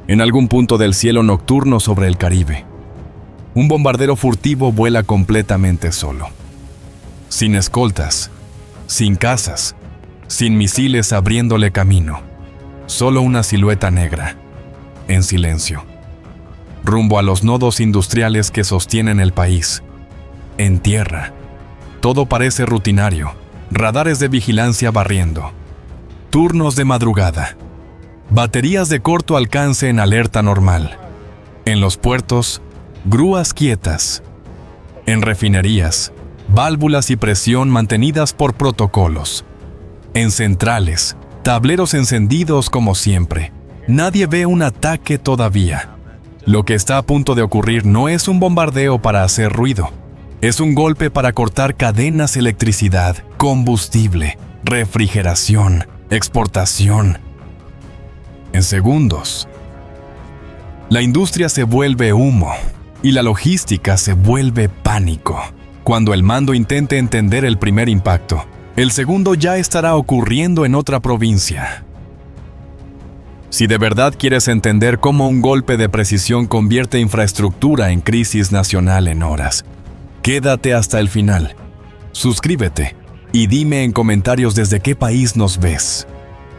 En algún punto del cielo nocturno sobre el Caribe, un bombardero furtivo vuela completamente solo. Sin escoltas, sin cazas, sin misiles abriéndole camino. Solo una silueta negra, en silencio, rumbo a los nodos industriales que sostienen el país. En tierra, todo parece rutinario, radares de vigilancia barriendo, turnos de madrugada, baterías de corto alcance en alerta normal. En los puertos, grúas quietas. En refinerías, válvulas y presión mantenidas por protocolos. En centrales, tableros encendidos como siempre. Nadie ve un ataque todavía. Lo que está a punto de ocurrir no es un bombardeo para hacer ruido. Es un golpe para cortar cadenas, electricidad, combustible, refrigeración, exportación. En segundos, la industria se vuelve humo y la logística se vuelve pánico. Cuando el mando intente entender el primer impacto, el segundo ya estará ocurriendo en otra provincia. Si de verdad quieres entender cómo un golpe de precisión convierte infraestructura en crisis nacional en horas, quédate hasta el final. Suscríbete y dime en comentarios desde qué país nos ves.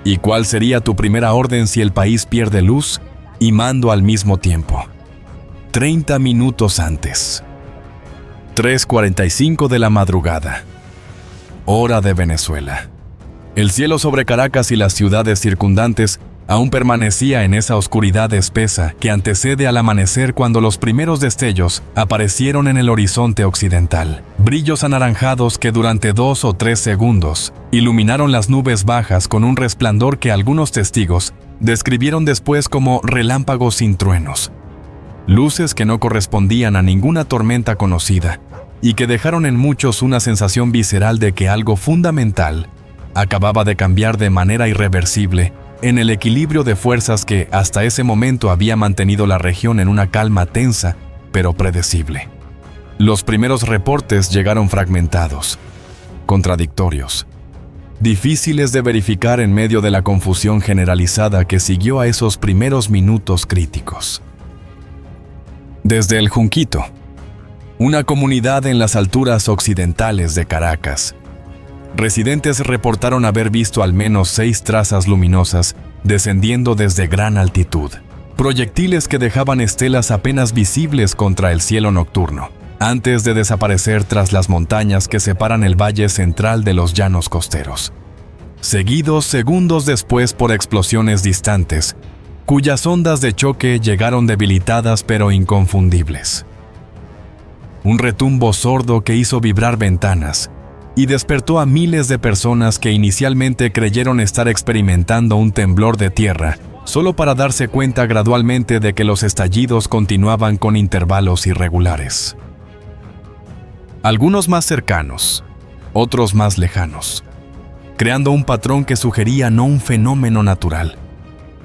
¿Y cuál sería tu primera orden si el país pierde luz y mando al mismo tiempo? 30 minutos antes. 3:45 de la madrugada. Hora de Venezuela. El cielo sobre Caracas y las ciudades circundantes aún permanecía en esa oscuridad espesa que antecede al amanecer cuando los primeros destellos aparecieron en el horizonte occidental. Brillos anaranjados que durante 2 o 3 segundos iluminaron las nubes bajas con un resplandor que algunos testigos describieron después como relámpagos sin truenos. Luces que no correspondían a ninguna tormenta conocida y que dejaron en muchos una sensación visceral de que algo fundamental acababa de cambiar de manera irreversible en el equilibrio de fuerzas que hasta ese momento había mantenido la región en una calma tensa, pero predecible. Los primeros reportes llegaron fragmentados, contradictorios, difíciles de verificar en medio de la confusión generalizada que siguió a esos primeros minutos críticos. Desde el Junquito, una comunidad en las alturas occidentales de Caracas, residentes reportaron haber visto al menos 6 trazas luminosas descendiendo desde gran altitud, proyectiles que dejaban estelas apenas visibles contra el cielo nocturno, antes de desaparecer tras las montañas que separan el valle central de los llanos costeros, seguidos segundos después por explosiones distantes, cuyas ondas de choque llegaron debilitadas pero inconfundibles. Un retumbo sordo que hizo vibrar ventanas y despertó a miles de personas que inicialmente creyeron estar experimentando un temblor de tierra, solo para darse cuenta gradualmente de que los estallidos continuaban con intervalos irregulares. Algunos más cercanos, otros más lejanos, creando un patrón que sugería no un fenómeno natural,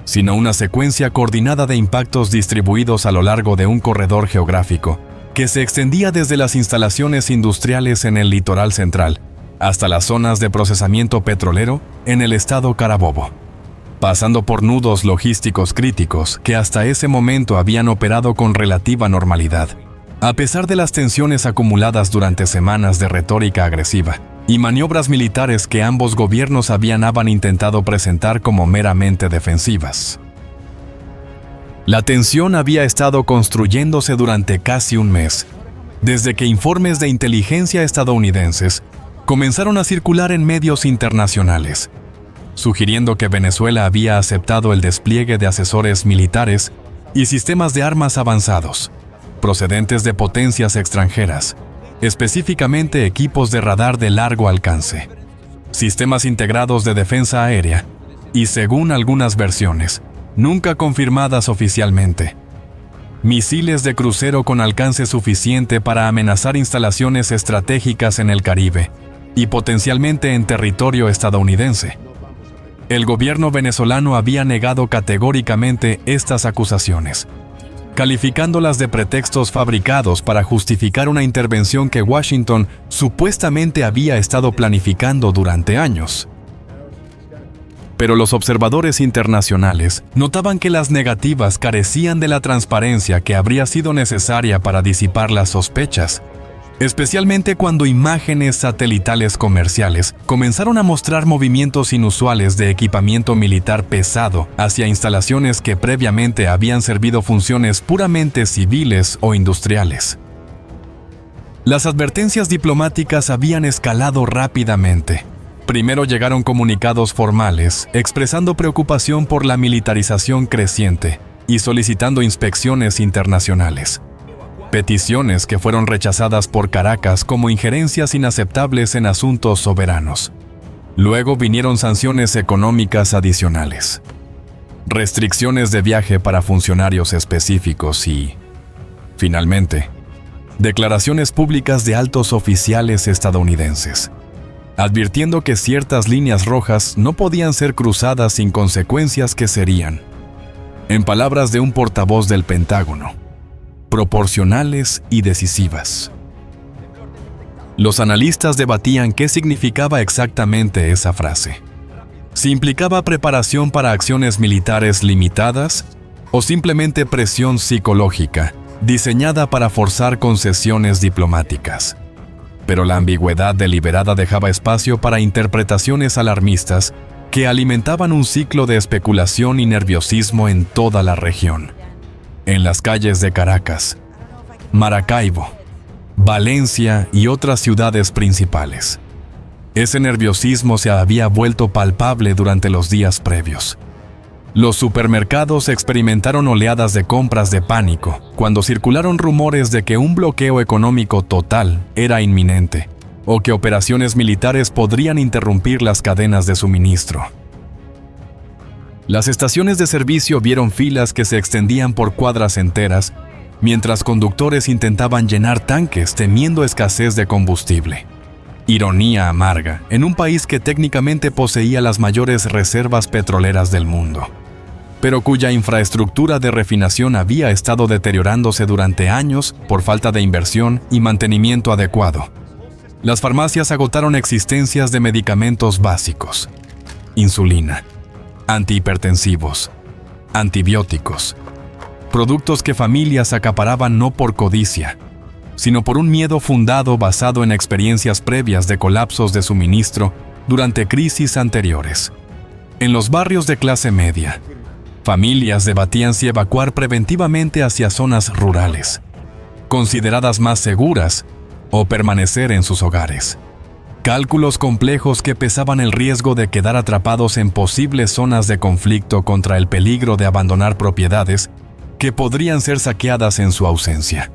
sino una secuencia coordinada de impactos distribuidos a lo largo de un corredor geográfico que se extendía desde las instalaciones industriales en el litoral central hasta las zonas de procesamiento petrolero en el estado Carabobo, pasando por nudos logísticos críticos que hasta ese momento habían operado con relativa normalidad, a pesar de las tensiones acumuladas durante semanas de retórica agresiva y maniobras militares que ambos gobiernos habían intentado presentar como meramente defensivas. La tensión había estado construyéndose durante casi un mes, desde que informes de inteligencia estadounidenses comenzaron a circular en medios internacionales, sugiriendo que Venezuela había aceptado el despliegue de asesores militares y sistemas de armas avanzados, procedentes de potencias extranjeras, específicamente equipos de radar de largo alcance, sistemas integrados de defensa aérea y, según algunas versiones, nunca confirmadas oficialmente, misiles de crucero con alcance suficiente para amenazar instalaciones estratégicas en el Caribe y potencialmente en territorio estadounidense. El gobierno venezolano había negado categóricamente estas acusaciones, calificándolas de pretextos fabricados para justificar una intervención que Washington supuestamente había estado planificando durante años. Pero los observadores internacionales notaban que las negativas carecían de la transparencia que habría sido necesaria para disipar las sospechas, especialmente cuando imágenes satelitales comerciales comenzaron a mostrar movimientos inusuales de equipamiento militar pesado hacia instalaciones que previamente habían servido funciones puramente civiles o industriales. Las advertencias diplomáticas habían escalado rápidamente. Primero llegaron comunicados formales expresando preocupación por la militarización creciente y solicitando inspecciones internacionales. Peticiones que fueron rechazadas por Caracas como injerencias inaceptables en asuntos soberanos. Luego vinieron sanciones económicas adicionales, restricciones de viaje para funcionarios específicos y, finalmente, declaraciones públicas de altos oficiales estadounidenses, advirtiendo que ciertas líneas rojas no podían ser cruzadas sin consecuencias que serían, en palabras de un portavoz del Pentágono, proporcionales y decisivas. Los analistas debatían qué significaba exactamente esa frase. Si implicaba preparación para acciones militares limitadas o simplemente presión psicológica diseñada para forzar concesiones diplomáticas. Pero la ambigüedad deliberada dejaba espacio para interpretaciones alarmistas que alimentaban un ciclo de especulación y nerviosismo en toda la región. En las calles de Caracas, Maracaibo, Valencia y otras ciudades principales. Ese nerviosismo se había vuelto palpable durante los días previos. Los supermercados experimentaron oleadas de compras de pánico cuando circularon rumores de que un bloqueo económico total era inminente o que operaciones militares podrían interrumpir las cadenas de suministro. Las estaciones de servicio vieron filas que se extendían por cuadras enteras mientras conductores intentaban llenar tanques temiendo escasez de combustible. Ironía amarga en un país que técnicamente poseía las mayores reservas petroleras del mundo, pero cuya infraestructura de refinación había estado deteriorándose durante años por falta de inversión y mantenimiento adecuado. Las farmacias agotaron existencias de medicamentos básicos, insulina, antihipertensivos, antibióticos, productos que familias acaparaban no por codicia, sino por un miedo fundado basado en experiencias previas de colapsos de suministro durante crisis anteriores. En los barrios de clase media, familias debatían si evacuar preventivamente hacia zonas rurales, consideradas más seguras, o permanecer en sus hogares. Cálculos complejos que pesaban el riesgo de quedar atrapados en posibles zonas de conflicto contra el peligro de abandonar propiedades que podrían ser saqueadas en su ausencia.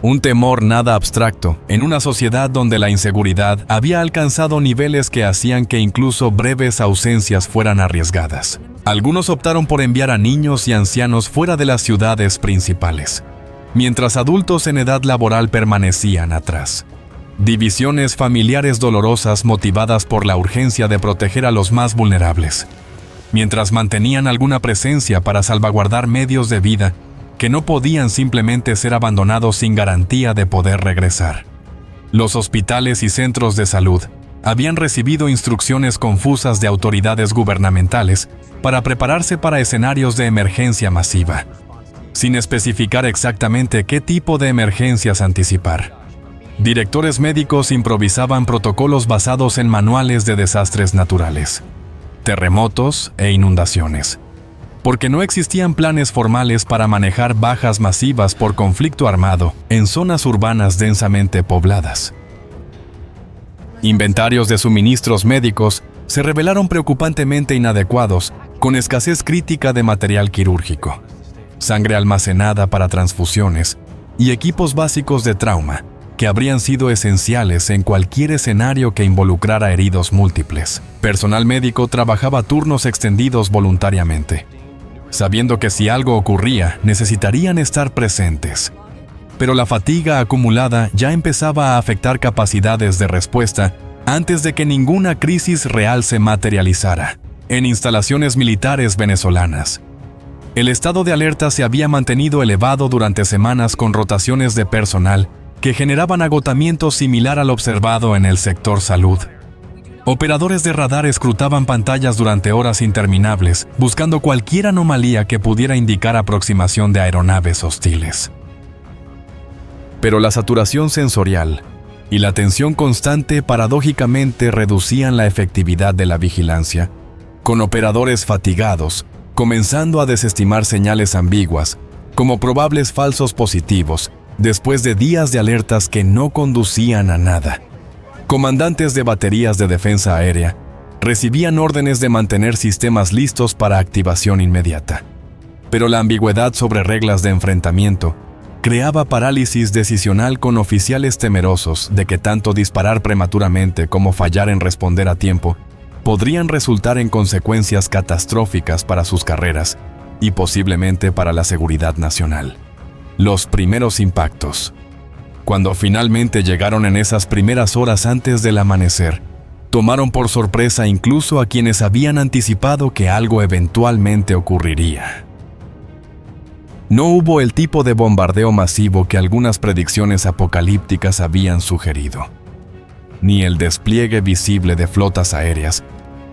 Un temor nada abstracto en una sociedad donde la inseguridad había alcanzado niveles que hacían que incluso breves ausencias fueran arriesgadas. Algunos optaron por enviar a niños y ancianos fuera de las ciudades principales, mientras adultos en edad laboral permanecían atrás. Divisiones familiares dolorosas motivadas por la urgencia de proteger a los más vulnerables, mientras mantenían alguna presencia para salvaguardar medios de vida que no podían simplemente ser abandonados sin garantía de poder regresar. Los hospitales y centros de salud habían recibido instrucciones confusas de autoridades gubernamentales para prepararse para escenarios de emergencia masiva, sin especificar exactamente qué tipo de emergencias anticipar. Directores médicos improvisaban protocolos basados en manuales de desastres naturales, terremotos e inundaciones, porque no existían planes formales para manejar bajas masivas por conflicto armado en zonas urbanas densamente pobladas. Inventarios de suministros médicos se revelaron preocupantemente inadecuados, con escasez crítica de material quirúrgico, sangre almacenada para transfusiones y equipos básicos de trauma que habrían sido esenciales en cualquier escenario que involucrara heridos múltiples. Personal médico trabajaba turnos extendidos voluntariamente, sabiendo que si algo ocurría, necesitarían estar presentes. Pero la fatiga acumulada ya empezaba a afectar capacidades de respuesta antes de que ninguna crisis real se materializara. En instalaciones militares venezolanas, el estado de alerta se había mantenido elevado durante semanas con rotaciones de personal que generaban agotamiento similar al observado en el sector salud. Operadores de radar escrutaban pantallas durante horas interminables, buscando cualquier anomalía que pudiera indicar aproximación de aeronaves hostiles. Pero la saturación sensorial y la tensión constante paradójicamente reducían la efectividad de la vigilancia, con operadores fatigados, comenzando a desestimar señales ambiguas, como probables falsos positivos, después de días de alertas que no conducían a nada. Comandantes de baterías de defensa aérea recibían órdenes de mantener sistemas listos para activación inmediata. Pero la ambigüedad sobre reglas de enfrentamiento creaba parálisis decisional con oficiales temerosos de que tanto disparar prematuramente como fallar en responder a tiempo podrían resultar en consecuencias catastróficas para sus carreras y posiblemente para la seguridad nacional. Los primeros impactos. Cuando finalmente llegaron en esas primeras horas antes del amanecer, tomaron por sorpresa incluso a quienes habían anticipado que algo eventualmente ocurriría. No hubo el tipo de bombardeo masivo que algunas predicciones apocalípticas habían sugerido, ni el despliegue visible de flotas aéreas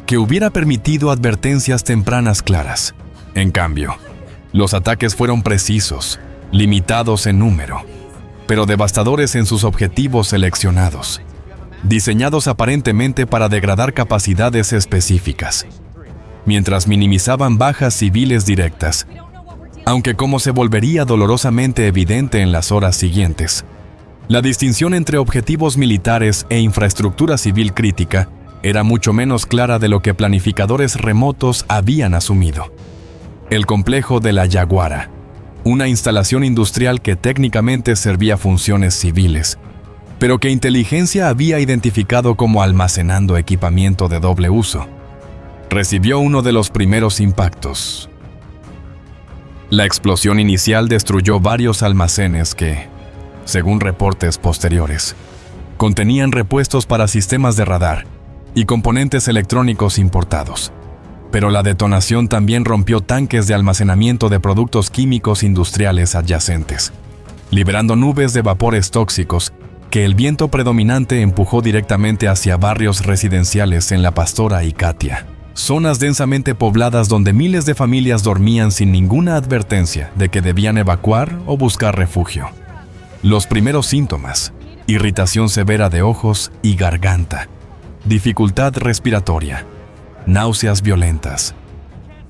que hubiera permitido advertencias tempranas claras. En cambio, los ataques fueron precisos, limitados en número, pero devastadores en sus objetivos seleccionados, diseñados aparentemente para degradar capacidades específicas, mientras minimizaban bajas civiles directas, aunque como se volvería dolorosamente evidente en las horas siguientes, la distinción entre objetivos militares e infraestructura civil crítica era mucho menos clara de lo que planificadores remotos habían asumido. El complejo de la Yaguara, una instalación industrial que técnicamente servía funciones civiles, pero que inteligencia había identificado como almacenando equipamiento de doble uso, recibió uno de los primeros impactos. La explosión inicial destruyó varios almacenes que, según reportes posteriores, contenían repuestos para sistemas de radar y componentes electrónicos importados. Pero la detonación también rompió tanques de almacenamiento de productos químicos industriales adyacentes, liberando nubes de vapores tóxicos que el viento predominante empujó directamente hacia barrios residenciales en La Pastora y Katia, zonas densamente pobladas donde miles de familias dormían sin ninguna advertencia de que debían evacuar o buscar refugio. Los primeros síntomas: irritación severa de ojos y garganta, dificultad respiratoria, náuseas violentas,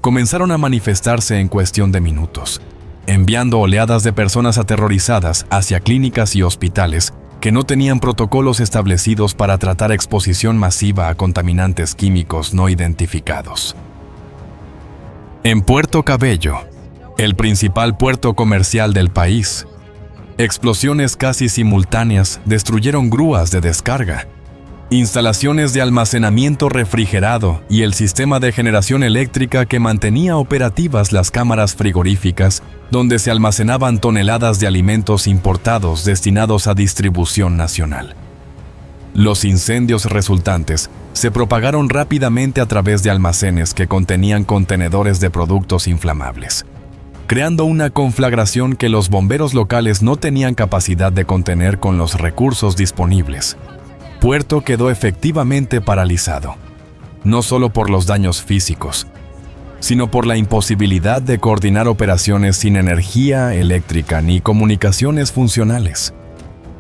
comenzaron a manifestarse en cuestión de minutos, enviando oleadas de personas aterrorizadas hacia clínicas y hospitales que no tenían protocolos establecidos para tratar exposición masiva a contaminantes químicos no identificados. En Puerto Cabello, el principal puerto comercial del país, explosiones casi simultáneas destruyeron grúas de descarga, instalaciones de almacenamiento refrigerado y el sistema de generación eléctrica que mantenía operativas las cámaras frigoríficas donde se almacenaban toneladas de alimentos importados destinados a distribución nacional. Los incendios resultantes se propagaron rápidamente a través de almacenes que contenían contenedores de productos inflamables, creando una conflagración que los bomberos locales no tenían capacidad de contener con los recursos disponibles. Puerto quedó efectivamente paralizado, no solo por los daños físicos, sino por la imposibilidad de coordinar operaciones sin energía eléctrica ni comunicaciones funcionales,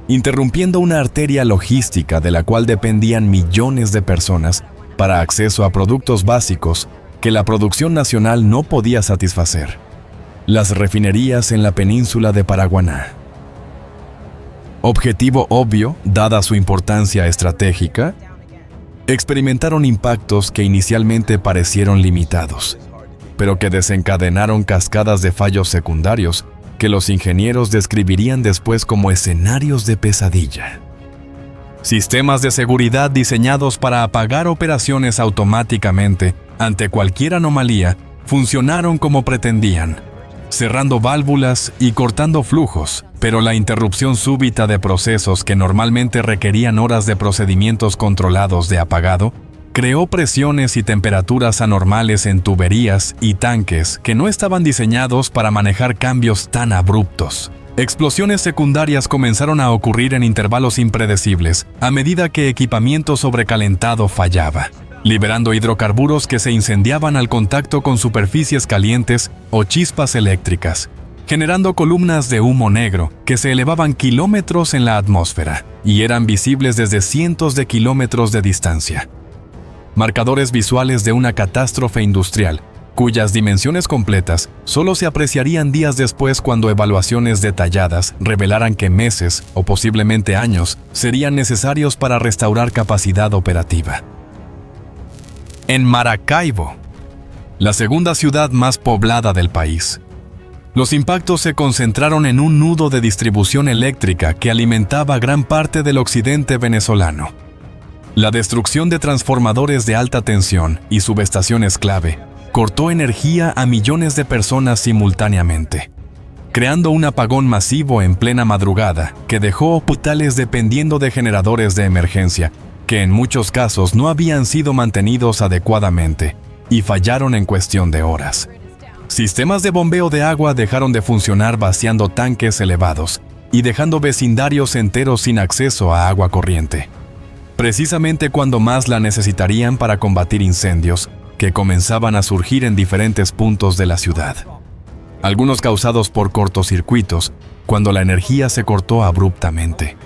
interrumpiendo una arteria logística de la cual dependían millones de personas para acceso a productos básicos que la producción nacional no podía satisfacer: las refinerías en la península de Paraguaná. Objetivo obvio, dada su importancia estratégica, experimentaron impactos que inicialmente parecieron limitados, pero que desencadenaron cascadas de fallos secundarios que los ingenieros describirían después como escenarios de pesadilla. Sistemas de seguridad diseñados para apagar operaciones automáticamente ante cualquier anomalía funcionaron como pretendían, cerrando válvulas y cortando flujos, pero la interrupción súbita de procesos que normalmente requerían horas de procedimientos controlados de apagado creó presiones y temperaturas anormales en tuberías y tanques que no estaban diseñados para manejar cambios tan abruptos. Explosiones secundarias comenzaron a ocurrir en intervalos impredecibles a medida que equipamiento sobrecalentado fallaba, liberando hidrocarburos que se incendiaban al contacto con superficies calientes o chispas eléctricas, generando columnas de humo negro que se elevaban kilómetros en la atmósfera y eran visibles desde cientos de kilómetros de distancia. Marcadores visuales de una catástrofe industrial, cuyas dimensiones completas solo se apreciarían días después cuando evaluaciones detalladas revelaran que meses o posiblemente años serían necesarios para restaurar capacidad operativa. En Maracaibo, la segunda ciudad más poblada del país, los impactos se concentraron en un nudo de distribución eléctrica que alimentaba gran parte del occidente venezolano. La destrucción de transformadores de alta tensión y subestaciones clave cortó energía a millones de personas simultáneamente, creando un apagón masivo en plena madrugada que dejó hospitales dependiendo de generadores de emergencia, que en muchos casos no habían sido mantenidos adecuadamente y fallaron en cuestión de horas. Sistemas de bombeo de agua dejaron de funcionar vaciando tanques elevados y dejando vecindarios enteros sin acceso a agua corriente, precisamente cuando más la necesitarían para combatir incendios que comenzaban a surgir en diferentes puntos de la ciudad. Algunos causados por cortocircuitos, cuando la energía se cortó abruptamente.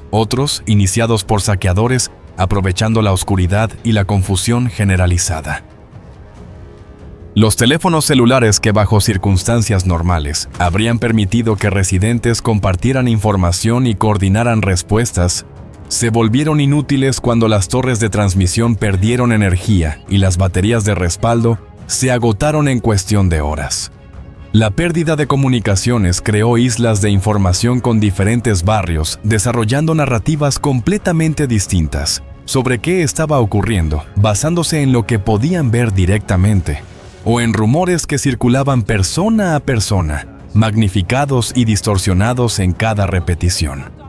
Otros iniciados por saqueadores, aprovechando la oscuridad y la confusión generalizada. Los teléfonos celulares que bajo circunstancias normales habrían permitido que residentes compartieran información y coordinaran respuestas, se volvieron inútiles cuando las torres de transmisión perdieron energía y las baterías de respaldo se agotaron en cuestión de horas. La pérdida de comunicaciones creó islas de información con diferentes barrios, desarrollando narrativas completamente distintas sobre qué estaba ocurriendo, basándose en lo que podían ver directamente, o en rumores que circulaban persona a persona, magnificados y distorsionados en cada repetición.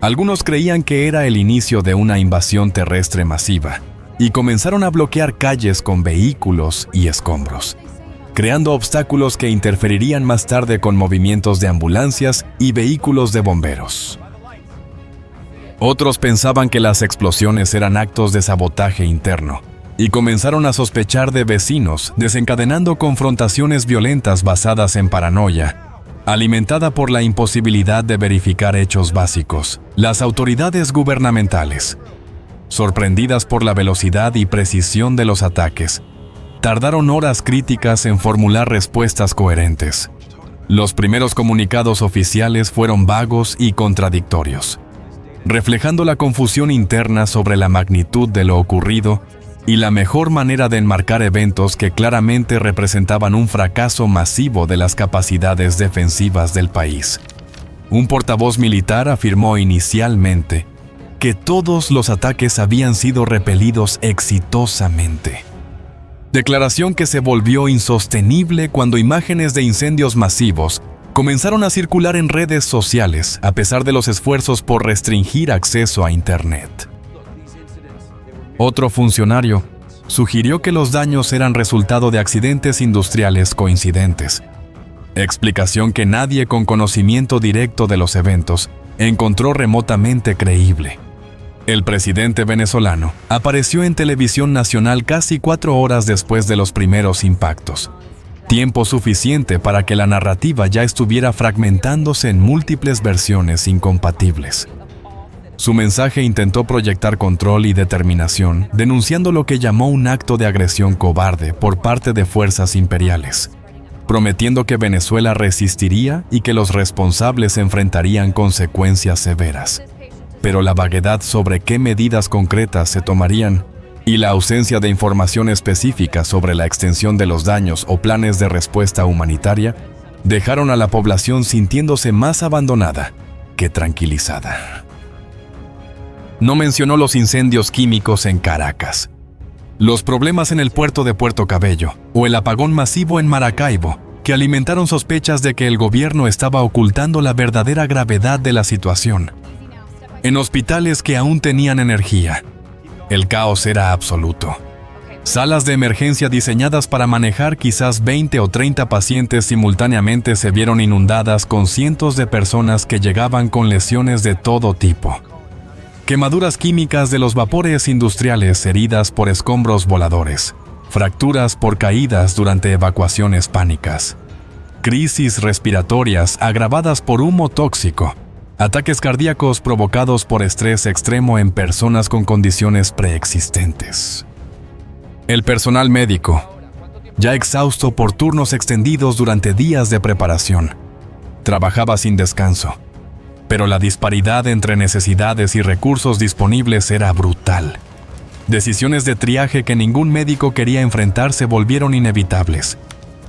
Algunos creían que era el inicio de una invasión terrestre masiva y comenzaron a bloquear calles con vehículos y escombros, creando obstáculos que interferirían más tarde con movimientos de ambulancias y vehículos de bomberos. Otros pensaban que las explosiones eran actos de sabotaje interno y comenzaron a sospechar de vecinos, desencadenando confrontaciones violentas basadas en paranoia, alimentada por la imposibilidad de verificar hechos básicos. Las autoridades gubernamentales, sorprendidas por la velocidad y precisión de los ataques, tardaron horas críticas en formular respuestas coherentes. Los primeros comunicados oficiales fueron vagos y contradictorios, reflejando la confusión interna sobre la magnitud de lo ocurrido y la mejor manera de enmarcar eventos que claramente representaban un fracaso masivo de las capacidades defensivas del país. Un portavoz militar afirmó inicialmente que todos los ataques habían sido repelidos exitosamente. Declaración que se volvió insostenible cuando imágenes de incendios masivos comenzaron a circular en redes sociales a pesar de los esfuerzos por restringir acceso a Internet. Otro funcionario sugirió que los daños eran resultado de accidentes industriales coincidentes, explicación que nadie con conocimiento directo de los eventos encontró remotamente creíble. El presidente venezolano apareció en televisión nacional casi 4 horas después de los primeros impactos, tiempo suficiente para que la narrativa ya estuviera fragmentándose en múltiples versiones incompatibles. Su mensaje intentó proyectar control y determinación, denunciando lo que llamó un acto de agresión cobarde por parte de fuerzas imperiales, prometiendo que Venezuela resistiría y que los responsables enfrentarían consecuencias severas. Pero la vaguedad sobre qué medidas concretas se tomarían y la ausencia de información específica sobre la extensión de los daños o planes de respuesta humanitaria dejaron a la población sintiéndose más abandonada que tranquilizada. No mencionó los incendios químicos en Caracas, los problemas en el puerto de Puerto Cabello o el apagón masivo en Maracaibo, que alimentaron sospechas de que el gobierno estaba ocultando la verdadera gravedad de la situación. En hospitales que aún tenían energía, el caos era absoluto. Salas de emergencia diseñadas para manejar quizás 20 o 30 pacientes simultáneamente se vieron inundadas con cientos de personas que llegaban con lesiones de todo tipo. Quemaduras químicas de los vapores industriales, heridas por escombros voladores, fracturas por caídas durante evacuaciones pánicas, crisis respiratorias agravadas por humo tóxico, ataques cardíacos provocados por estrés extremo en personas con condiciones preexistentes. El personal médico, ya exhausto por turnos extendidos durante días de preparación, trabajaba sin descanso, pero la disparidad entre necesidades y recursos disponibles era brutal. Decisiones de triaje que ningún médico quería enfrentar se volvieron inevitables,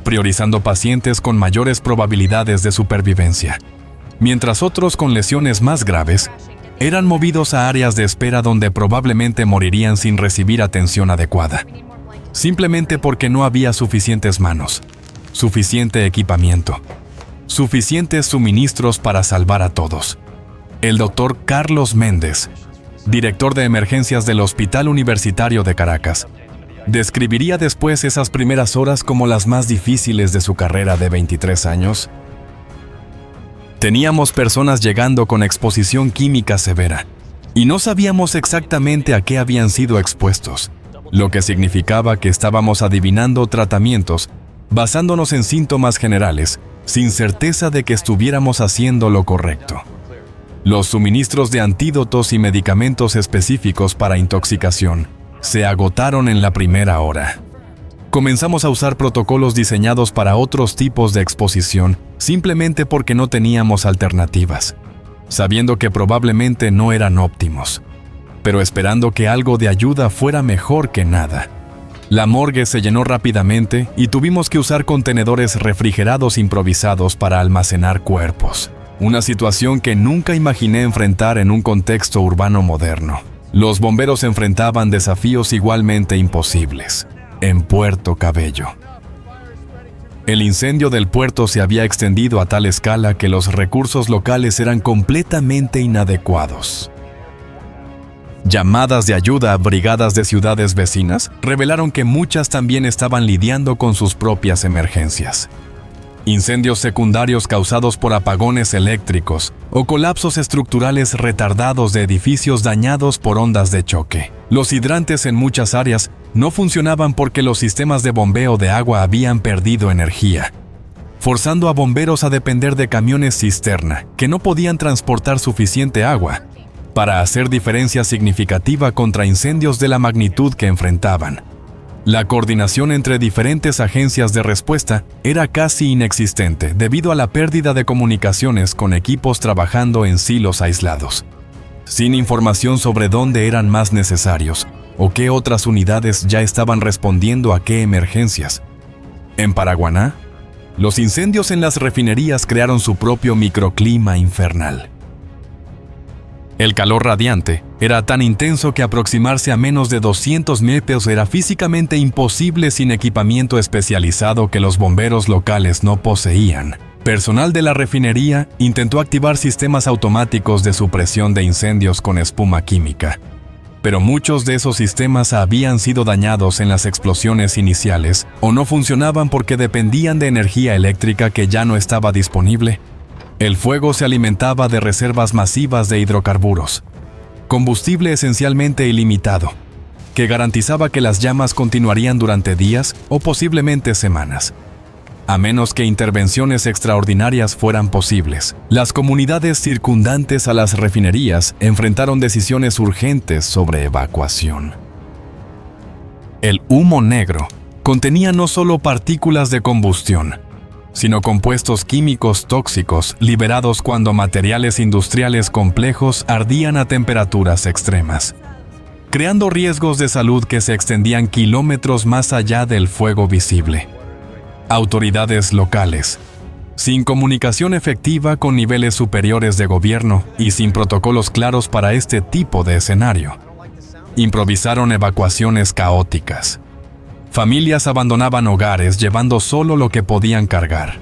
priorizando pacientes con mayores probabilidades de supervivencia, mientras otros con lesiones más graves eran movidos a áreas de espera donde probablemente morirían sin recibir atención adecuada, simplemente porque no había suficientes manos, suficiente equipamiento, suficientes suministros para salvar a todos. El doctor Carlos Méndez, director de emergencias del Hospital Universitario de Caracas, describiría después esas primeras horas como las más difíciles de su carrera de 23 años. Teníamos personas llegando con exposición química severa, y no sabíamos exactamente a qué habían sido expuestos, lo que significaba que estábamos adivinando tratamientos basándonos en síntomas generales, sin certeza de que estuviéramos haciendo lo correcto. Los suministros de antídotos y medicamentos específicos para intoxicación se agotaron en la primera hora. Comenzamos a usar protocolos diseñados para otros tipos de exposición simplemente porque no teníamos alternativas, sabiendo que probablemente no eran óptimos, pero esperando que algo de ayuda fuera mejor que nada. La morgue se llenó rápidamente y tuvimos que usar contenedores refrigerados improvisados para almacenar cuerpos, una situación que nunca imaginé enfrentar en un contexto urbano moderno. Los bomberos enfrentaban desafíos igualmente imposibles en Puerto Cabello. El incendio del puerto se había extendido a tal escala que los recursos locales eran completamente inadecuados. Llamadas de ayuda a brigadas de ciudades vecinas revelaron que muchas también estaban lidiando con sus propias emergencias. Incendios secundarios causados por apagones eléctricos o colapsos estructurales retardados de edificios dañados por ondas de choque. Los hidrantes en muchas áreas no funcionaban porque los sistemas de bombeo de agua habían perdido energía, forzando a bomberos a depender de camiones cisterna que no podían transportar suficiente agua para hacer diferencia significativa contra incendios de la magnitud que enfrentaban. La coordinación entre diferentes agencias de respuesta era casi inexistente debido a la pérdida de comunicaciones con equipos trabajando en silos aislados, sin información sobre dónde eran más necesarios o qué otras unidades ya estaban respondiendo a qué emergencias. En Paraguaná, los incendios en las refinerías crearon su propio microclima infernal. El calor radiante era tan intenso que aproximarse a menos de 200 metros era físicamente imposible sin equipamiento especializado que los bomberos locales no poseían. Personal de la refinería intentó activar sistemas automáticos de supresión de incendios con espuma química, pero muchos de esos sistemas habían sido dañados en las explosiones iniciales o no funcionaban porque dependían de energía eléctrica que ya no estaba disponible. El fuego se alimentaba de reservas masivas de hidrocarburos, combustible esencialmente ilimitado, que garantizaba que las llamas continuarían durante días o posiblemente semanas. A menos que intervenciones extraordinarias fueran posibles, las comunidades circundantes a las refinerías enfrentaron decisiones urgentes sobre evacuación. El humo negro contenía no solo partículas de combustión, sino compuestos químicos tóxicos liberados cuando materiales industriales complejos ardían a temperaturas extremas, creando riesgos de salud que se extendían kilómetros más allá del fuego visible. Autoridades locales, sin comunicación efectiva con niveles superiores de gobierno y sin protocolos claros para este tipo de escenario, improvisaron evacuaciones caóticas. Familias abandonaban hogares llevando solo lo que podían cargar,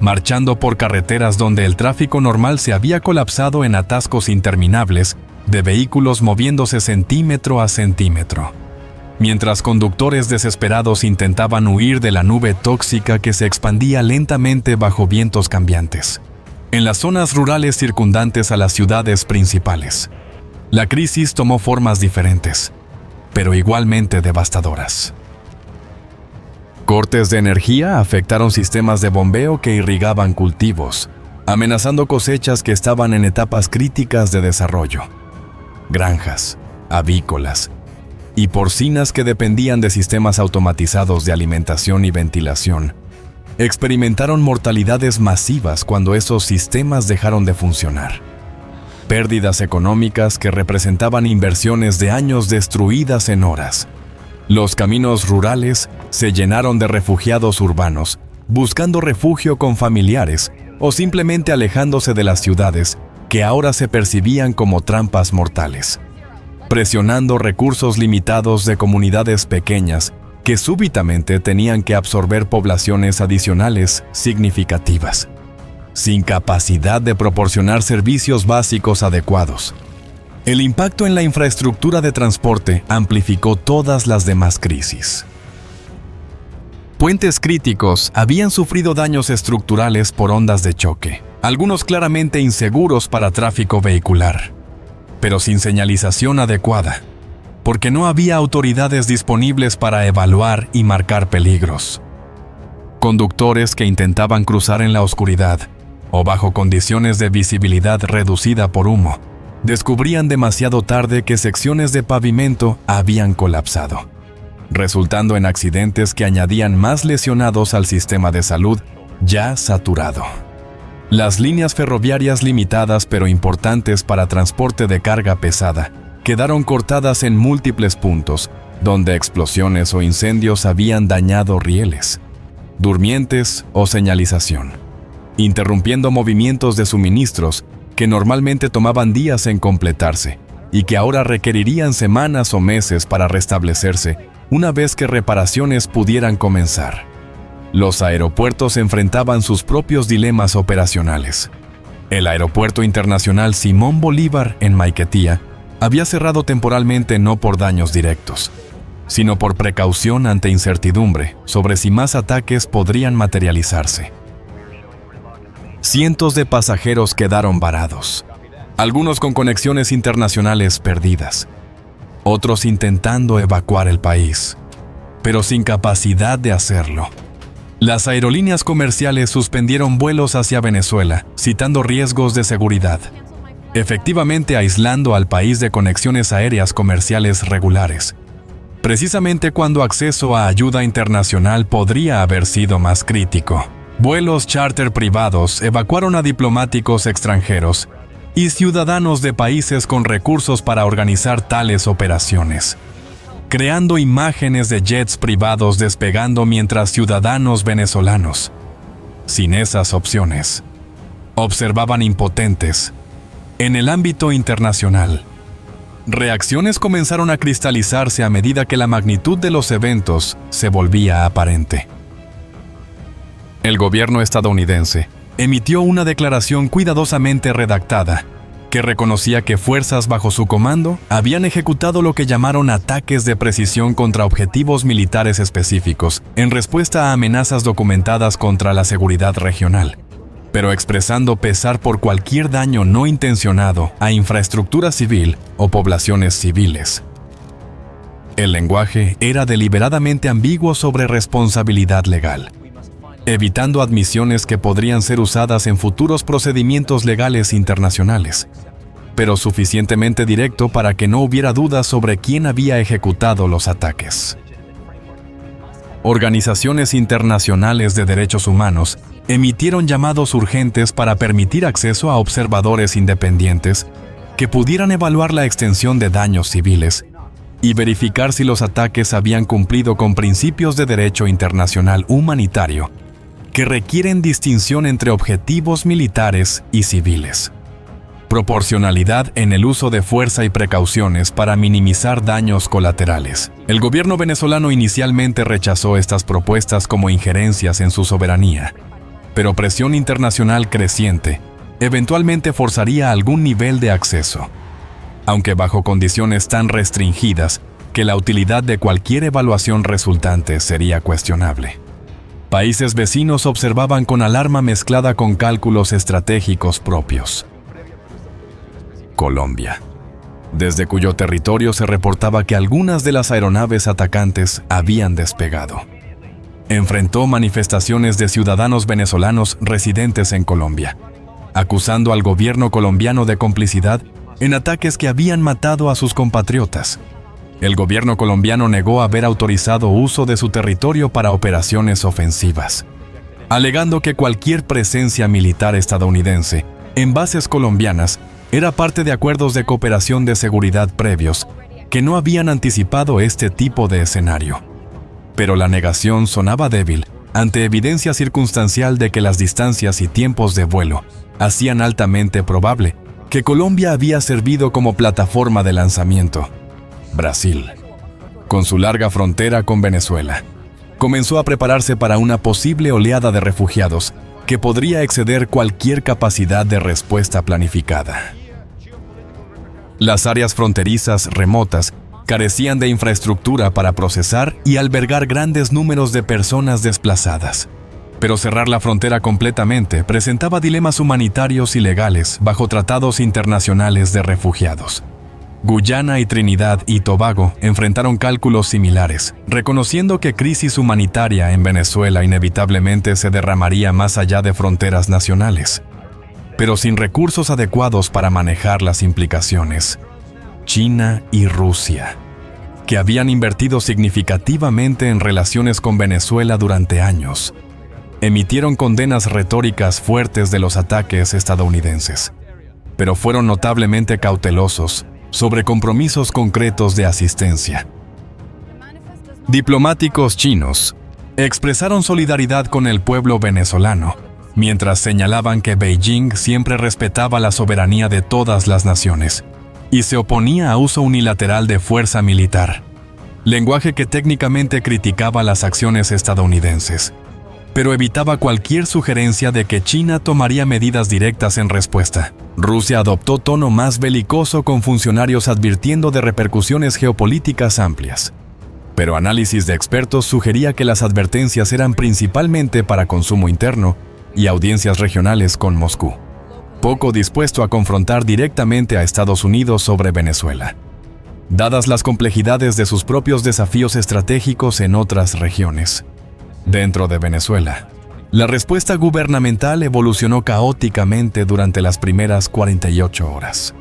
marchando por carreteras donde el tráfico normal se había colapsado en atascos interminables de vehículos moviéndose centímetro a centímetro. mientras conductores desesperados intentaban huir de la nube tóxica que se expandía lentamente bajo vientos cambiantes. En las zonas rurales circundantes a las ciudades principales, la crisis tomó formas diferentes, pero igualmente devastadoras. Cortes de energía afectaron sistemas de bombeo que irrigaban cultivos, amenazando cosechas que estaban en etapas críticas de desarrollo. Granjas, avícolas y porcinas que dependían de sistemas automatizados de alimentación y ventilación experimentaron mortalidades masivas cuando esos sistemas dejaron de funcionar. Pérdidas económicas que representaban inversiones de años destruidas en horas. Los caminos rurales se llenaron de refugiados urbanos, buscando refugio con familiares o simplemente alejándose de las ciudades que ahora se percibían como trampas mortales, presionando recursos limitados de comunidades pequeñas que súbitamente tenían que absorber poblaciones adicionales significativas, sin capacidad de proporcionar servicios básicos adecuados. El impacto en la infraestructura de transporte amplificó todas las demás crisis. Puentes críticos habían sufrido daños estructurales por ondas de choque, algunos claramente inseguros para tráfico vehicular, pero sin señalización adecuada, porque no había autoridades disponibles para evaluar y marcar peligros. Conductores que intentaban cruzar en la oscuridad o bajo condiciones de visibilidad reducida por humo, descubrían demasiado tarde que secciones de pavimento habían colapsado, resultando en accidentes que añadían más lesionados al sistema de salud ya saturado. Las líneas ferroviarias limitadas pero importantes para transporte de carga pesada quedaron cortadas en múltiples puntos, donde explosiones o incendios habían dañado rieles, durmientes o señalización, interrumpiendo movimientos de suministros que normalmente tomaban días en completarse y que ahora requerirían semanas o meses para restablecerse una vez que reparaciones pudieran comenzar. Los aeropuertos enfrentaban sus propios dilemas operacionales. El Aeropuerto Internacional Simón Bolívar en Maiquetía había cerrado temporalmente no por daños directos, sino por precaución ante incertidumbre sobre si más ataques podrían materializarse. Cientos de pasajeros quedaron varados, algunos con conexiones internacionales perdidas, otros intentando evacuar el país, pero sin capacidad de hacerlo. Las aerolíneas comerciales suspendieron vuelos hacia Venezuela, citando riesgos de seguridad, efectivamente aislando al país de conexiones aéreas comerciales regulares, precisamente cuando acceso a ayuda internacional podría haber sido más crítico. Vuelos charter privados evacuaron a diplomáticos extranjeros y ciudadanos de países con recursos para organizar tales operaciones, creando imágenes de jets privados despegando mientras ciudadanos venezolanos, sin esas opciones, observaban impotentes. En el ámbito internacional, reacciones comenzaron a cristalizarse a medida que la magnitud de los eventos se volvía aparente. El gobierno estadounidense emitió una declaración cuidadosamente redactada que reconocía que fuerzas bajo su comando habían ejecutado lo que llamaron ataques de precisión contra objetivos militares específicos en respuesta a amenazas documentadas contra la seguridad regional, pero expresando pesar por cualquier daño no intencionado a infraestructura civil o poblaciones civiles. El lenguaje era deliberadamente ambiguo sobre responsabilidad legal, evitando admisiones que podrían ser usadas en futuros procedimientos legales internacionales, pero suficientemente directo para que no hubiera dudas sobre quién había ejecutado los ataques. Organizaciones internacionales de derechos humanos emitieron llamados urgentes para permitir acceso a observadores independientes que pudieran evaluar la extensión de daños civiles y verificar si los ataques habían cumplido con principios de derecho internacional humanitario que requieren distinción entre objetivos militares y civiles, proporcionalidad en el uso de fuerza y precauciones para minimizar daños colaterales. El gobierno venezolano inicialmente rechazó estas propuestas como injerencias en su soberanía, pero presión internacional creciente eventualmente forzaría algún nivel de acceso, aunque bajo condiciones tan restringidas que la utilidad de cualquier evaluación resultante sería cuestionable. Países vecinos observaban con alarma mezclada con cálculos estratégicos propios. Colombia, desde cuyo territorio se reportaba que algunas de las aeronaves atacantes habían despegado, enfrentó manifestaciones de ciudadanos venezolanos residentes en Colombia, acusando al gobierno colombiano de complicidad en ataques que habían matado a sus compatriotas. El gobierno colombiano negó haber autorizado uso de su territorio para operaciones ofensivas, alegando que cualquier presencia militar estadounidense en bases colombianas era parte de acuerdos de cooperación de seguridad previos que no habían anticipado este tipo de escenario. Pero la negación sonaba débil ante evidencia circunstancial de que las distancias y tiempos de vuelo hacían altamente probable que Colombia había servido como plataforma de lanzamiento. Brasil, con su larga frontera con Venezuela, comenzó a prepararse para una posible oleada de refugiados que podría exceder cualquier capacidad de respuesta planificada. Las áreas fronterizas remotas carecían de infraestructura para procesar y albergar grandes números de personas desplazadas. Pero cerrar la frontera completamente presentaba dilemas humanitarios y legales bajo tratados internacionales de refugiados. Guyana y Trinidad y Tobago enfrentaron cálculos similares, reconociendo que crisis humanitaria en Venezuela inevitablemente se derramaría más allá de fronteras nacionales, pero sin recursos adecuados para manejar las implicaciones. China y Rusia, que habían invertido significativamente en relaciones con Venezuela durante años, emitieron condenas retóricas fuertes de los ataques estadounidenses, pero fueron notablemente cautelosos sobre compromisos concretos de asistencia. Diplomáticos chinos expresaron solidaridad con el pueblo venezolano, mientras señalaban que Beijing siempre respetaba la soberanía de todas las naciones y se oponía a uso unilateral de fuerza militar, lenguaje que técnicamente criticaba las acciones estadounidenses, pero evitaba cualquier sugerencia de que China tomaría medidas directas en respuesta. Rusia adoptó tono más belicoso con funcionarios advirtiendo de repercusiones geopolíticas amplias. Pero análisis de expertos sugería que las advertencias eran principalmente para consumo interno y audiencias regionales con Moscú, poco dispuesto a confrontar directamente a Estados Unidos sobre Venezuela, dadas las complejidades de sus propios desafíos estratégicos en otras regiones. Dentro de Venezuela, la respuesta gubernamental evolucionó caóticamente durante las primeras 48 horas.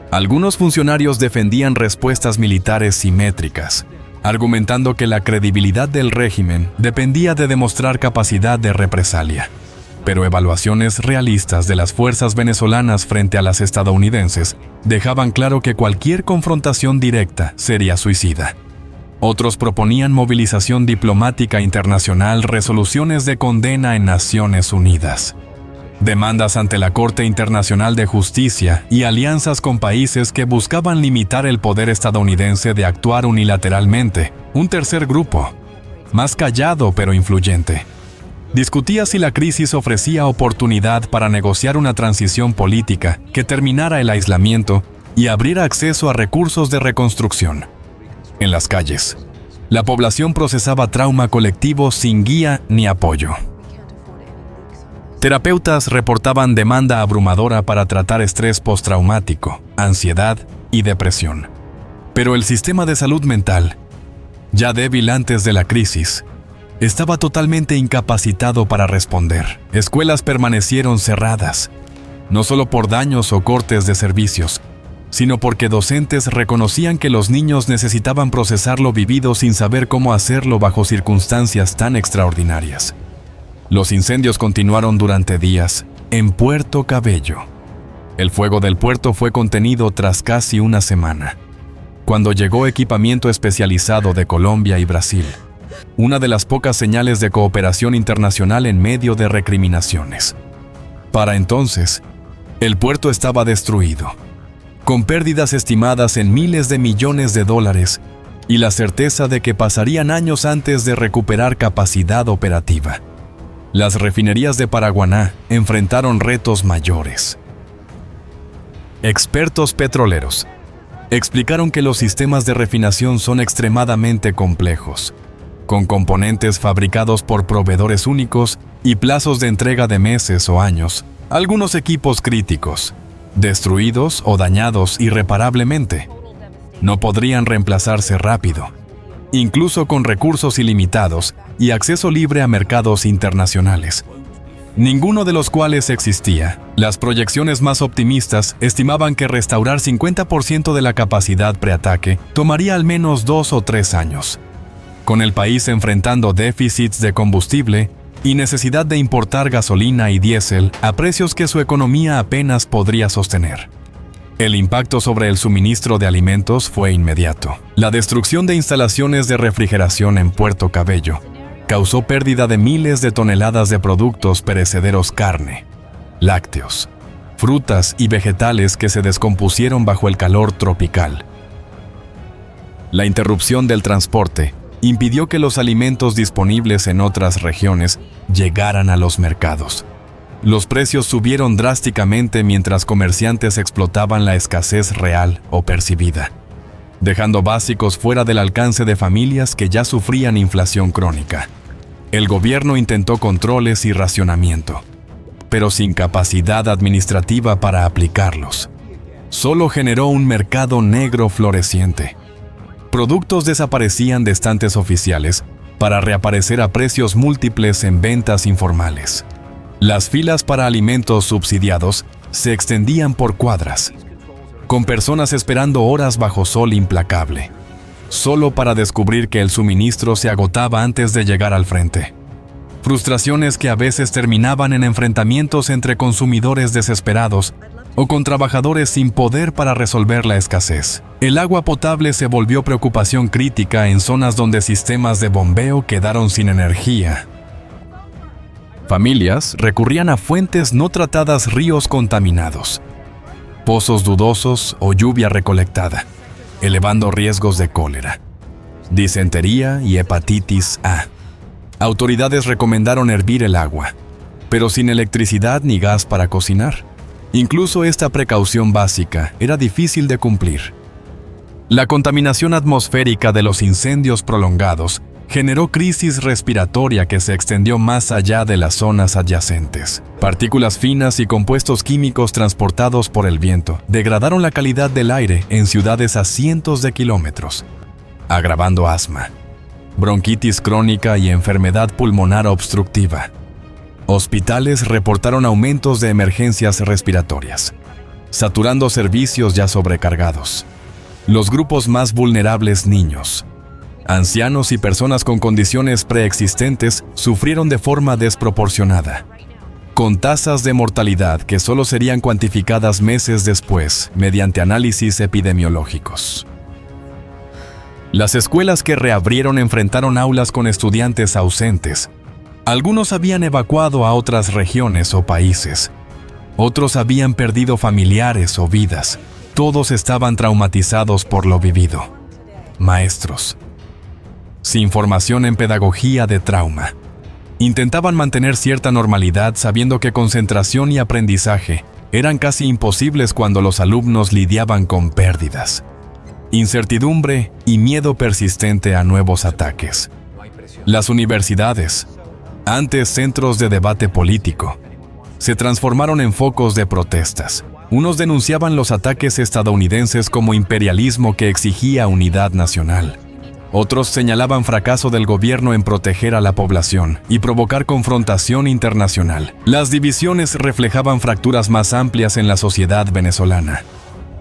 Algunos funcionarios defendían respuestas militares simétricas, argumentando que la credibilidad del régimen dependía de demostrar capacidad de represalia. Pero evaluaciones realistas de las fuerzas venezolanas frente a las estadounidenses dejaban claro que cualquier confrontación directa sería suicida. Otros proponían movilización diplomática internacional, resoluciones de condena en Naciones Unidas, demandas ante la Corte Internacional de Justicia y alianzas con países que buscaban limitar el poder estadounidense de actuar unilateralmente. Un tercer grupo, más callado pero influyente, discutía si la crisis ofrecía oportunidad para negociar una transición política que terminara el aislamiento y abriera acceso a recursos de reconstrucción. En las calles, la población procesaba trauma colectivo sin guía ni apoyo. Terapeutas reportaban demanda abrumadora para tratar estrés postraumático, ansiedad y depresión. Pero el sistema de salud mental, ya débil antes de la crisis, estaba totalmente incapacitado para responder. Escuelas permanecieron cerradas, no solo por daños o cortes de servicios, sino porque docentes reconocían que los niños necesitaban procesar lo vivido sin saber cómo hacerlo bajo circunstancias tan extraordinarias. Los incendios continuaron durante días en Puerto Cabello. El fuego del puerto fue contenido tras casi una semana, cuando llegó equipamiento especializado de Colombia y Brasil, una de las pocas señales de cooperación internacional en medio de recriminaciones. Para entonces, el puerto estaba destruido, con pérdidas estimadas en miles de millones de dólares y la certeza de que pasarían años antes de recuperar capacidad operativa. Las refinerías de Paraguaná enfrentaron retos mayores. Expertos petroleros explicaron que los sistemas de refinación son extremadamente complejos, con componentes fabricados por proveedores únicos y plazos de entrega de meses o años. Algunos equipos críticos, destruidos o dañados irreparablemente, no podrían reemplazarse rápido, incluso con recursos ilimitados y acceso libre a mercados internacionales, ninguno de los cuales existía. Las proyecciones más optimistas estimaban que restaurar 50% de la capacidad preataque tomaría al menos 2 o 3 años. Con el país enfrentando déficits de combustible y necesidad de importar gasolina y diésel a precios que su economía apenas podría sostener. El impacto sobre el suministro de alimentos fue inmediato. La destrucción de instalaciones de refrigeración en Puerto Cabello causó pérdida de miles de toneladas de productos perecederos: carne, lácteos, frutas y vegetales que se descompusieron bajo el calor tropical. La interrupción del transporte impidió que los alimentos disponibles en otras regiones llegaran a los mercados. Los precios subieron drásticamente mientras comerciantes explotaban la escasez real o percibida, dejando básicos fuera del alcance de familias que ya sufrían inflación crónica. El gobierno intentó controles y racionamiento, pero sin capacidad administrativa para aplicarlos. Solo generó un mercado negro floreciente. Productos desaparecían de estantes oficiales para reaparecer a precios múltiples en ventas informales. Las filas para alimentos subsidiados se extendían por cuadras, con personas esperando horas bajo sol implacable, solo para descubrir que el suministro se agotaba antes de llegar al frente. Frustraciones que a veces terminaban en enfrentamientos entre consumidores desesperados o con trabajadores sin poder para resolver la escasez. El agua potable se volvió preocupación crítica en zonas donde sistemas de bombeo quedaron sin energía. Familias recurrían a fuentes no tratadas, ríos contaminados, pozos dudosos o lluvia recolectada, elevando riesgos de cólera, disentería y hepatitis A. Autoridades recomendaron hervir el agua, pero sin electricidad ni gas para cocinar. Incluso esta precaución básica era difícil de cumplir. La contaminación atmosférica de los incendios prolongados generó crisis respiratoria que se extendió más allá de las zonas adyacentes. Partículas finas y compuestos químicos transportados por el viento degradaron la calidad del aire en ciudades a cientos de kilómetros, agravando asma, bronquitis crónica y enfermedad pulmonar obstructiva. Hospitales reportaron aumentos de emergencias respiratorias, saturando servicios ya sobrecargados. Los grupos más vulnerables, niños, ancianos y personas con condiciones preexistentes, sufrieron de forma desproporcionada, con tasas de mortalidad que solo serían cuantificadas meses después mediante análisis epidemiológicos. Las escuelas que reabrieron enfrentaron aulas con estudiantes ausentes. Algunos habían evacuado a otras regiones o países. Otros habían perdido familiares o vidas. Todos estaban traumatizados por lo vivido. Maestros, sin formación en pedagogía de trauma, intentaban mantener cierta normalidad sabiendo que concentración y aprendizaje eran casi imposibles cuando los alumnos lidiaban con pérdidas, incertidumbre y miedo persistente a nuevos ataques. Las universidades, antes centros de debate político, se transformaron en focos de protestas. Unos denunciaban los ataques estadounidenses como imperialismo que exigía unidad nacional. Otros señalaban fracaso del gobierno en proteger a la población y provocar confrontación internacional. Las divisiones reflejaban fracturas más amplias en la sociedad venezolana,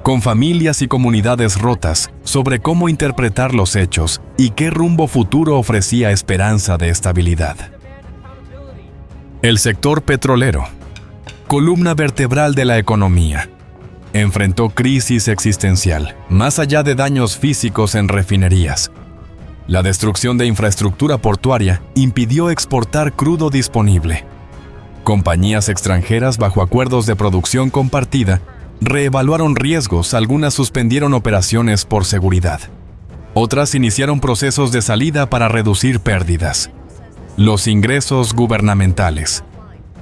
con familias y comunidades rotas sobre cómo interpretar los hechos y qué rumbo futuro ofrecía esperanza de estabilidad. El sector petrolero, columna vertebral de la economía, enfrentó crisis existencial, más allá de daños físicos en refinerías. La destrucción de infraestructura portuaria impidió exportar crudo disponible. Compañías extranjeras bajo acuerdos de producción compartida reevaluaron riesgos, algunas suspendieron operaciones por seguridad. Otras iniciaron procesos de salida para reducir pérdidas. Los ingresos gubernamentales,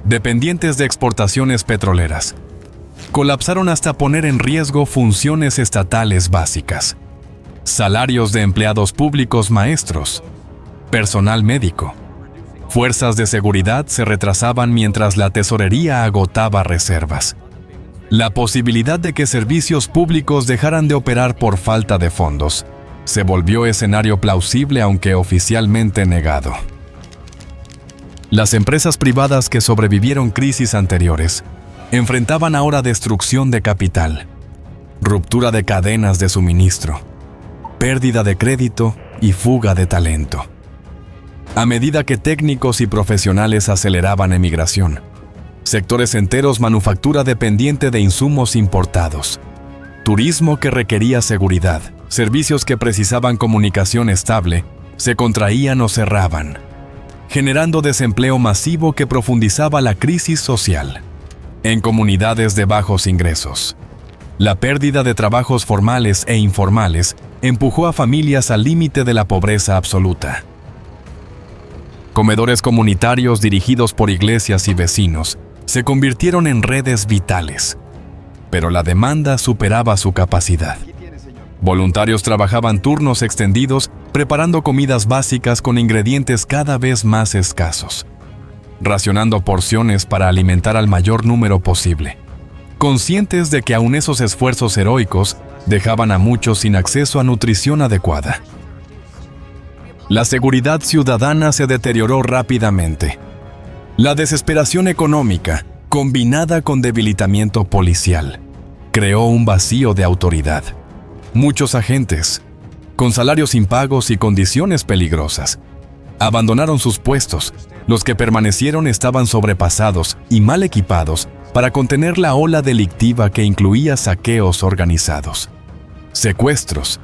dependientes de exportaciones petroleras, colapsaron hasta poner en riesgo funciones estatales básicas, salarios de empleados públicos maestros, personal médico. Fuerzas de seguridad se retrasaban mientras la tesorería agotaba reservas. La posibilidad de que servicios públicos dejaran de operar por falta de fondos se volvió escenario plausible, aunque oficialmente negado. Las empresas privadas que sobrevivieron crisis anteriores enfrentaban ahora destrucción de capital, ruptura de cadenas de suministro, pérdida de crédito y fuga de talento. A medida que técnicos y profesionales aceleraban emigración, sectores enteros, manufactura dependiente de insumos importados, turismo que requería seguridad, servicios que precisaban comunicación estable, se contraían o cerraban, generando desempleo masivo que profundizaba la crisis social. En comunidades de bajos ingresos, la pérdida de trabajos formales e informales empujó a familias al límite de la pobreza absoluta. Comedores comunitarios dirigidos por iglesias y vecinos se convirtieron en redes vitales, pero la demanda superaba su capacidad. Voluntarios trabajaban turnos extendidos preparando comidas básicas con ingredientes cada vez más escasos, racionando porciones para alimentar al mayor número posible, conscientes de que aún esos esfuerzos heroicos dejaban a muchos sin acceso a nutrición adecuada. La seguridad ciudadana se deterioró rápidamente. La desesperación económica, combinada con debilitamiento policial, creó un vacío de autoridad. Muchos agentes, con salarios impagos y condiciones peligrosas, abandonaron sus puestos. Los que permanecieron estaban sobrepasados y mal equipados para contener la ola delictiva que incluía saqueos organizados, secuestros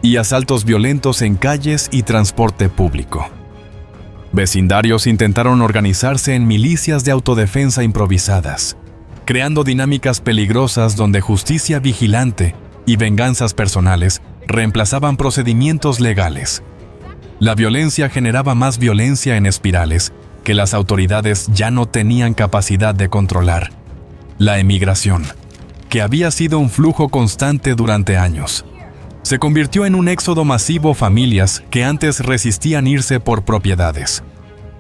y asaltos violentos en calles y transporte público. Vecindarios intentaron organizarse en milicias de autodefensa improvisadas, creando dinámicas peligrosas donde justicia vigilante y venganzas personales reemplazaban procedimientos legales. La violencia generaba más violencia en espirales que las autoridades ya no tenían capacidad de controlar. La emigración, que había sido un flujo constante durante años, se convirtió en un éxodo masivo. Familias que antes resistían irse por propiedades,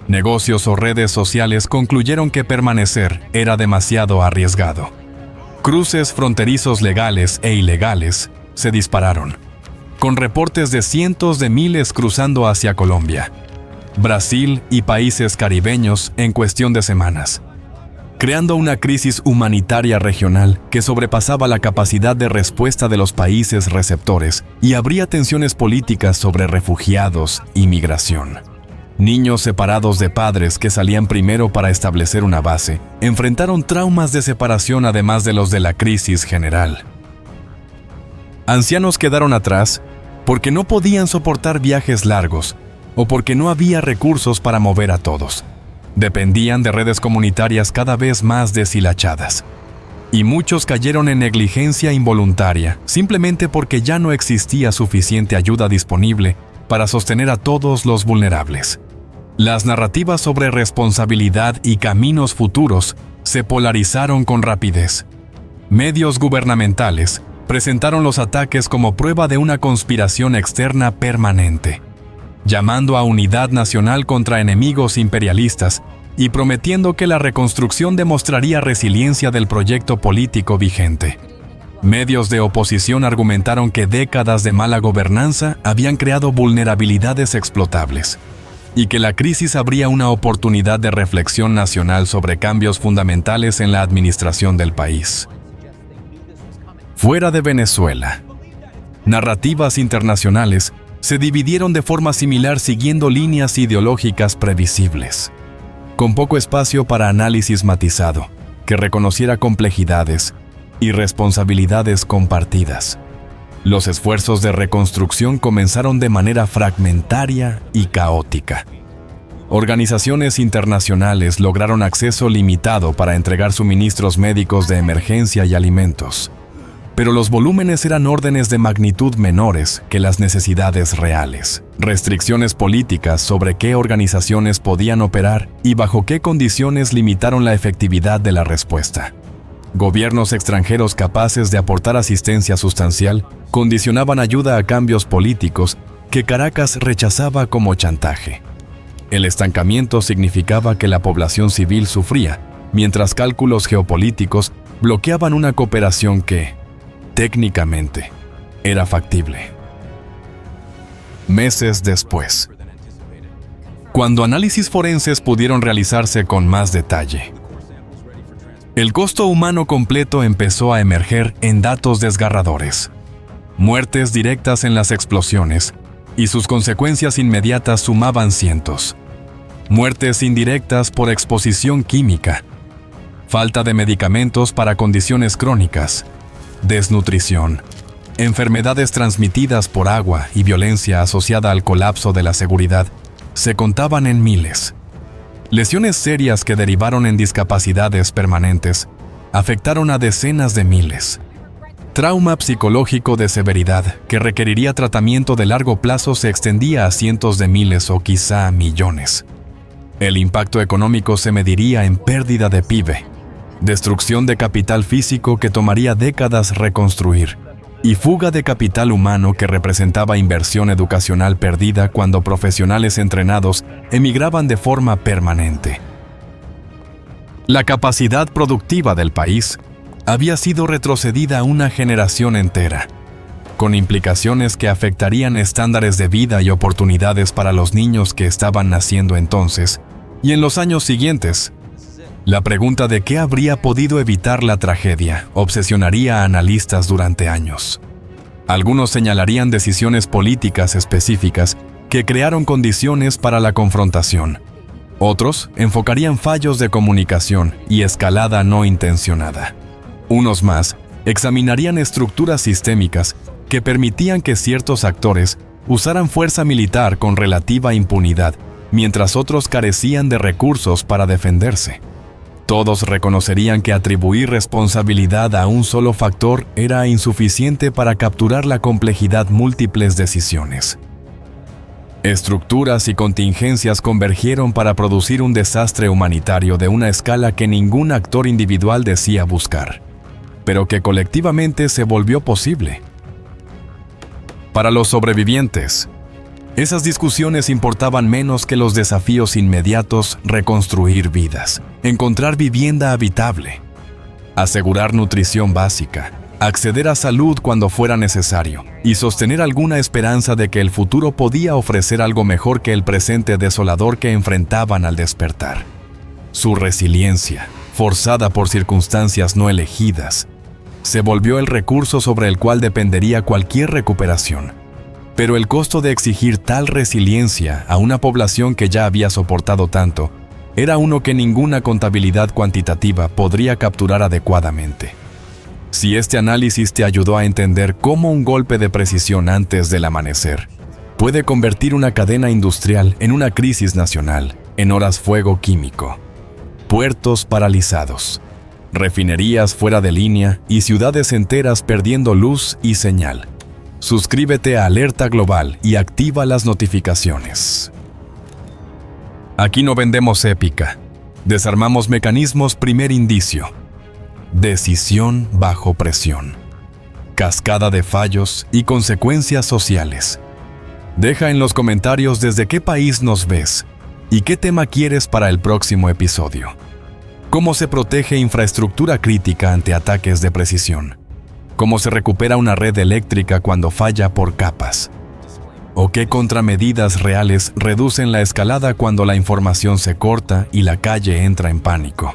negocios o redes sociales concluyeron que permanecer era demasiado arriesgado. Cruces fronterizos legales e ilegales se dispararon, con reportes de cientos de miles cruzando hacia Colombia, Brasil y países caribeños en cuestión de semanas, creando una crisis humanitaria regional que sobrepasaba la capacidad de respuesta de los países receptores y abría tensiones políticas sobre refugiados y migración. Niños separados de padres que salían primero para establecer una base enfrentaron traumas de separación además de los de la crisis general. Ancianos quedaron atrás porque no podían soportar viajes largos o porque no había recursos para mover a todos. Dependían de redes comunitarias cada vez más deshilachadas. Y muchos cayeron en negligencia involuntaria simplemente porque ya no existía suficiente ayuda disponible para sostener a todos los vulnerables. Las narrativas sobre responsabilidad y caminos futuros se polarizaron con rapidez. Medios gubernamentales presentaron los ataques como prueba de una conspiración externa permanente, llamando a unidad nacional contra enemigos imperialistas y prometiendo que la reconstrucción demostraría resiliencia del proyecto político vigente. Medios de oposición argumentaron que décadas de mala gobernanza habían creado vulnerabilidades explotables y que la crisis abría una oportunidad de reflexión nacional sobre cambios fundamentales en la administración del país. Fuera de Venezuela, narrativas internacionales se dividieron de forma similar siguiendo líneas ideológicas previsibles, con poco espacio para análisis matizado, que reconociera complejidades y responsabilidades compartidas. Los esfuerzos de reconstrucción comenzaron de manera fragmentaria y caótica. Organizaciones internacionales lograron acceso limitado para entregar suministros médicos de emergencia y alimentos, pero los volúmenes eran órdenes de magnitud menores que las necesidades reales. Restricciones políticas sobre qué organizaciones podían operar y bajo qué condiciones limitaron la efectividad de la respuesta. Gobiernos extranjeros capaces de aportar asistencia sustancial condicionaban ayuda a cambios políticos que Caracas rechazaba como chantaje. El estancamiento significaba que la población civil sufría, mientras cálculos geopolíticos bloqueaban una cooperación que, técnicamente, era factible. Meses después, cuando análisis forenses pudieron realizarse con más detalle, el costo humano completo empezó a emerger en datos desgarradores. Muertes directas en las explosiones, y sus consecuencias inmediatas sumaban cientos. Muertes indirectas por exposición química, falta de medicamentos para condiciones crónicas, desnutrición, enfermedades transmitidas por agua y violencia asociada al colapso de la seguridad se contaban en miles. Lesiones serias que derivaron en discapacidades permanentes afectaron a decenas de miles. Trauma psicológico de severidad que requeriría tratamiento de largo plazo se extendía a cientos de miles o quizá millones. El impacto económico se mediría en pérdida de PIB, destrucción de capital físico que tomaría décadas reconstruir, y fuga de capital humano que representaba inversión educacional perdida cuando profesionales entrenados emigraban de forma permanente. La capacidad productiva del país había sido retrocedida una generación entera, con implicaciones que afectarían estándares de vida y oportunidades para los niños que estaban naciendo entonces y en los años siguientes. La pregunta de qué habría podido evitar la tragedia obsesionaría a analistas durante años. Algunos señalarían decisiones políticas específicas que crearon condiciones para la confrontación. Otros enfocarían fallos de comunicación y escalada no intencionada. Unos más examinarían estructuras sistémicas que permitían que ciertos actores usaran fuerza militar con relativa impunidad, mientras otros carecían de recursos para defenderse. Todos reconocerían que atribuir responsabilidad a un solo factor era insuficiente para capturar la complejidad múltiples decisiones. Estructuras y contingencias convergieron para producir un desastre humanitario de una escala que ningún actor individual decía buscar, pero que colectivamente se volvió posible. Para los sobrevivientes, esas discusiones importaban menos que los desafíos inmediatos: reconstruir vidas, encontrar vivienda habitable, asegurar nutrición básica, acceder a salud cuando fuera necesario y sostener alguna esperanza de que el futuro podía ofrecer algo mejor que el presente desolador que enfrentaban al despertar. Su resiliencia, forzada por circunstancias no elegidas, se volvió el recurso sobre el cual dependería cualquier recuperación. Pero el costo de exigir tal resiliencia a una población que ya había soportado tanto era uno que ninguna contabilidad cuantitativa podría capturar adecuadamente. Si este análisis te ayudó a entender cómo un golpe de precisión antes del amanecer puede convertir una cadena industrial en una crisis nacional, en horas fuego químico, puertos paralizados, refinerías fuera de línea y ciudades enteras perdiendo luz y señal, suscríbete a Alerta Global y activa las notificaciones. Aquí no vendemos épica. Desarmamos mecanismos. Primer indicio: decisión bajo presión. Cascada de fallos y consecuencias sociales. Deja en los comentarios desde qué país nos ves y qué tema quieres para el próximo episodio. ¿Cómo se protege infraestructura crítica ante ataques de precisión? ¿Cómo se recupera una red eléctrica cuando falla por capas? ¿O qué contramedidas reales reducen la escalada cuando la información se corta y la calle entra en pánico?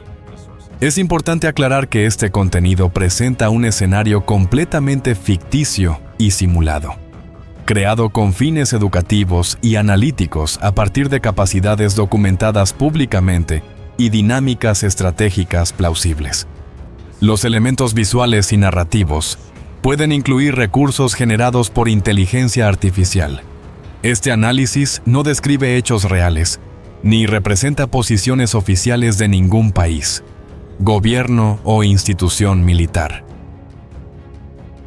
Es importante aclarar que este contenido presenta un escenario completamente ficticio y simulado, creado con fines educativos y analíticos a partir de capacidades documentadas públicamente y dinámicas estratégicas plausibles. Los elementos visuales y narrativos pueden incluir recursos generados por inteligencia artificial. Este análisis no describe hechos reales, ni representa posiciones oficiales de ningún país, gobierno o institución militar.